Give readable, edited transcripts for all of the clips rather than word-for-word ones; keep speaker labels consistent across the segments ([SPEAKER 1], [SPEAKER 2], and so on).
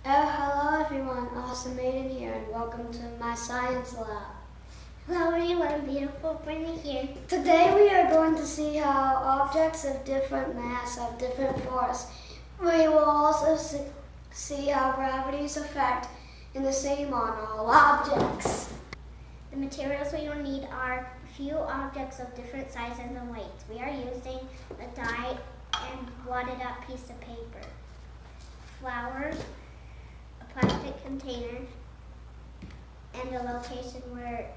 [SPEAKER 1] Hello everyone, Ausome Aidyn here, and welcome to my science lab.
[SPEAKER 2] Hello everyone, beautiful Brynna here.
[SPEAKER 1] Today we are going to see how objects of different mass have different force. We will also see how gravity's effect is the same on all objects.
[SPEAKER 2] The materials we will need are a few objects of different sizes and weights. We are using a die and wadded up piece of paper, flour, a plastic container, and a location where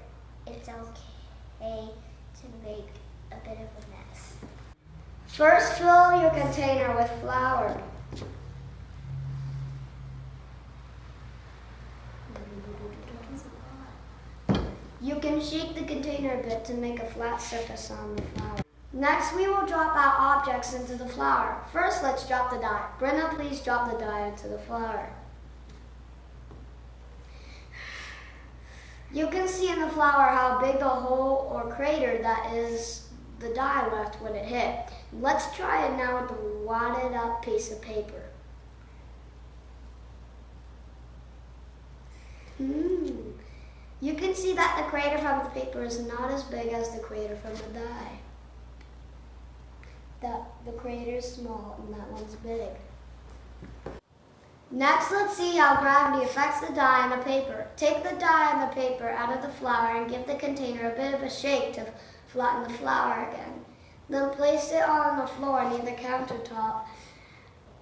[SPEAKER 2] it's okay to make a bit of a mess.
[SPEAKER 1] First, fill your container with flour. You can shake the container a bit to make a flat surface on the flour. Next, we will drop out objects into the flour. First, let's drop the die. Brynna, please drop the die into the flour. You can see in the flour how big the hole or crater that is the die left when it hit. Let's try it now with the wadded up piece of paper. You can see that the crater from the paper is not as big as the crater from the die. The crater is small and that one's big. Next, let's see how gravity affects the dye and the paper. Take the dye and the paper out of the flour and give the container a bit of a shake to flatten the flour again. Then place it on the floor near the countertop.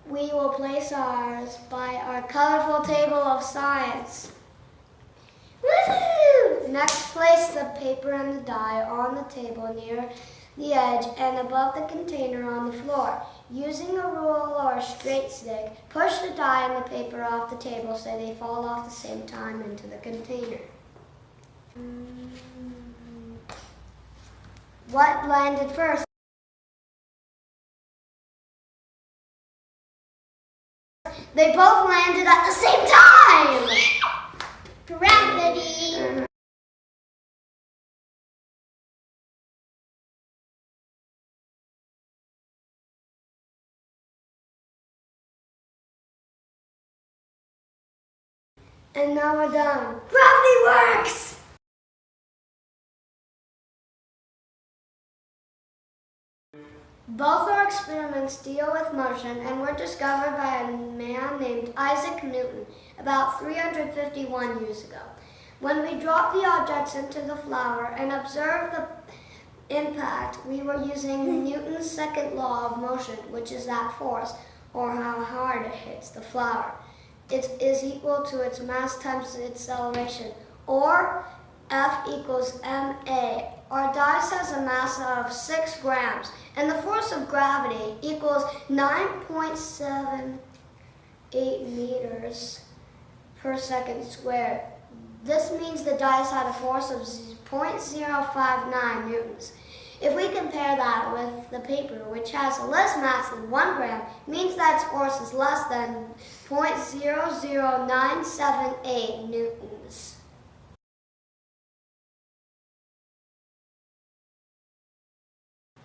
[SPEAKER 1] We will place ours by our colorful table of science. Woohoo! Next, place the paper and the dye on the table near the edge and above the container on the floor. Using a rule or a straight stick, push the die and the paper off the table so they fall off the same time into the container. What landed first? They both landed at the same time!
[SPEAKER 2] Gravity!
[SPEAKER 1] And now we're done. Gravity works! Both our experiments deal with motion and were discovered by a man named Isaac Newton about 351 years ago. When we dropped the objects into the flour and observed the impact, we were using Newton's second law of motion, which is that force, or how hard it hits the flour, it is equal to its mass times its acceleration, or F equals ma. Our dice has a mass of 6 grams, and the force of gravity equals 9.78 meters per second squared. This means the dice had a force of 0.059 newtons. If we compare that with the paper, which has less mass than 1 gram, means that its force is less than 0.00978 newtons.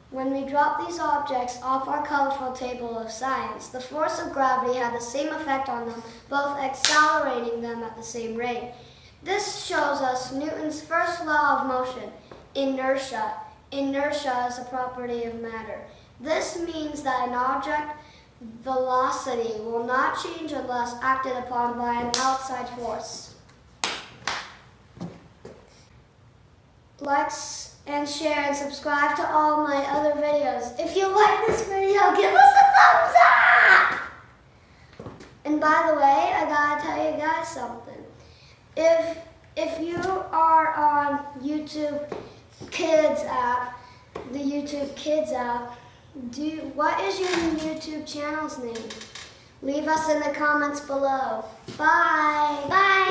[SPEAKER 1] When we drop these objects off our colorful table of science, the force of gravity had the same effect on them, both accelerating them at the same rate. This shows us Newton's first law of motion, inertia. Inertia is a property of matter. This means that an object velocity will not change unless acted upon by an outside force. Like and share and subscribe to all my other videos. If you like this video, give us a thumbs up! And by the way, I gotta tell you guys something. If you are on YouTube Kids app, the YouTube Kids app, what is your YouTube channel's name? Leave us in the comments below. Bye!
[SPEAKER 2] Bye!